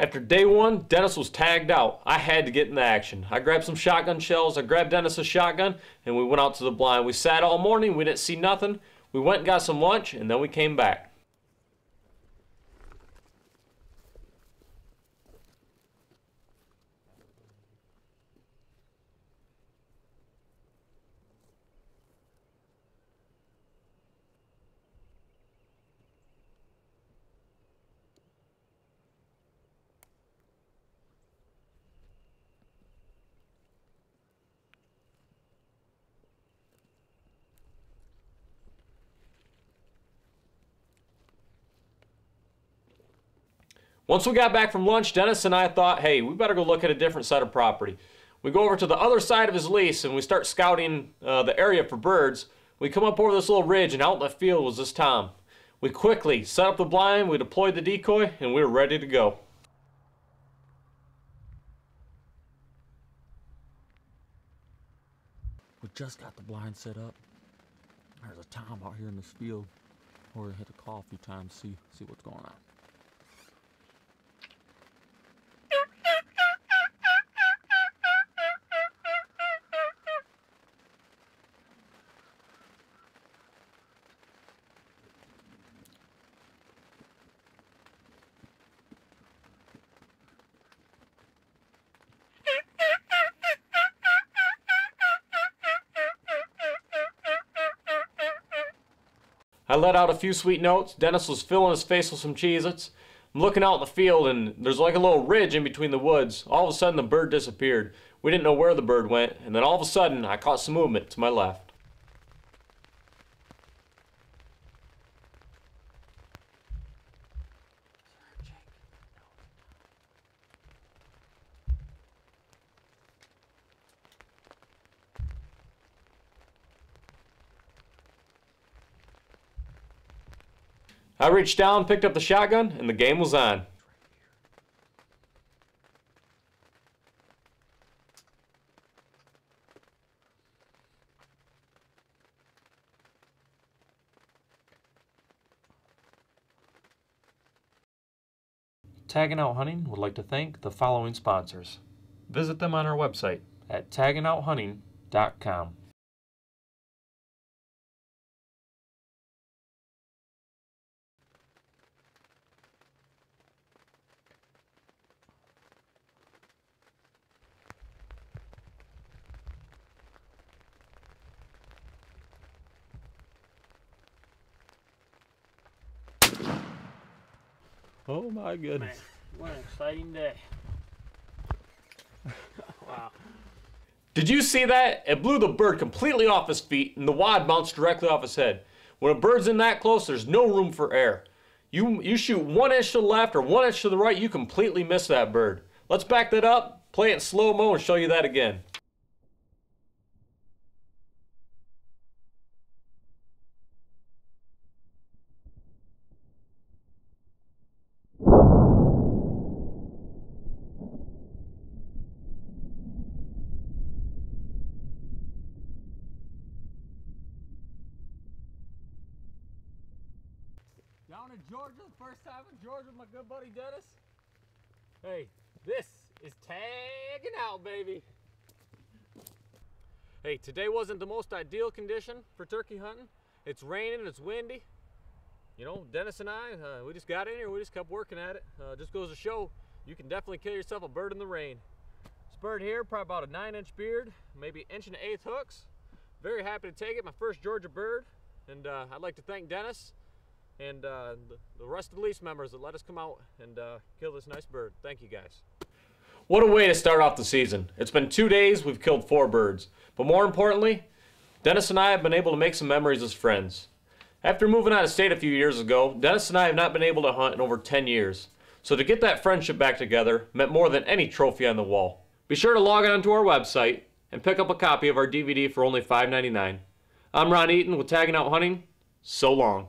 After day one, Dennis was tagged out. I had to get in the action. I grabbed some shotgun shells, I grabbed Dennis's shotgun, and we went out to the blind. We sat all morning, we didn't see nothing. We went and got some lunch, and then we came back. Once we got back from lunch, Dennis and I thought, hey, we better go look at a different side of property. We go over to the other side of his lease and we start scouting the area for birds. We come up over this little ridge and out in the field was this tom. We quickly set up the blind, we deployed the decoy, and we were ready to go. We just got the blind set up. There's a tom out here in this field. We're gonna hit a call a few times, see what's going on. I let out a few sweet notes. Dennis was filling his face with some Cheez-Its. I'm looking out in the field and there's like a little ridge in between the woods. All of a sudden the bird disappeared. We didn't know where the bird went, and then all of a sudden I caught some movement to my left. I reached down, picked up the shotgun, and the game was on. Tagging Out Hunting would like to thank the following sponsors. Visit them on our website at taggingouthunting.com. Oh my goodness. Man, what an exciting day. Wow. Did you see that? It blew the bird completely off his feet and the wad bounced directly off his head. When a bird's in that close, there's no room for air. You shoot 1 inch to the left or 1 inch to the right, you completely miss that bird. Let's back that up, play it in slow-mo, and show you that again. Down in Georgia, first time in Georgia with my good buddy Dennis. Hey, this is tagging out, baby. Hey, today wasn't the most ideal condition for turkey hunting. It's raining, it's windy. You know, Dennis and I, we just got in here, we just kept working at it. Just goes to show, you can definitely kill yourself a bird in the rain. This bird here, probably about a 9-inch beard, maybe 1 1/8 hooks. Very happy to take it, my first Georgia bird. And I'd like to thank Dennis and the rest of the lease members that let us come out and kill this nice bird. Thank you guys. What a way to start off the season. It's been 2 days, we've killed 4 birds. But more importantly, Dennis and I have been able to make some memories as friends. After moving out of state a few years ago, Dennis and I have not been able to hunt in over 10 years. So to get that friendship back together meant more than any trophy on the wall. Be sure to log on to our website and pick up a copy of our DVD for only $5.99. I'm Ron Eaton with Tagging Out Hunting. So long.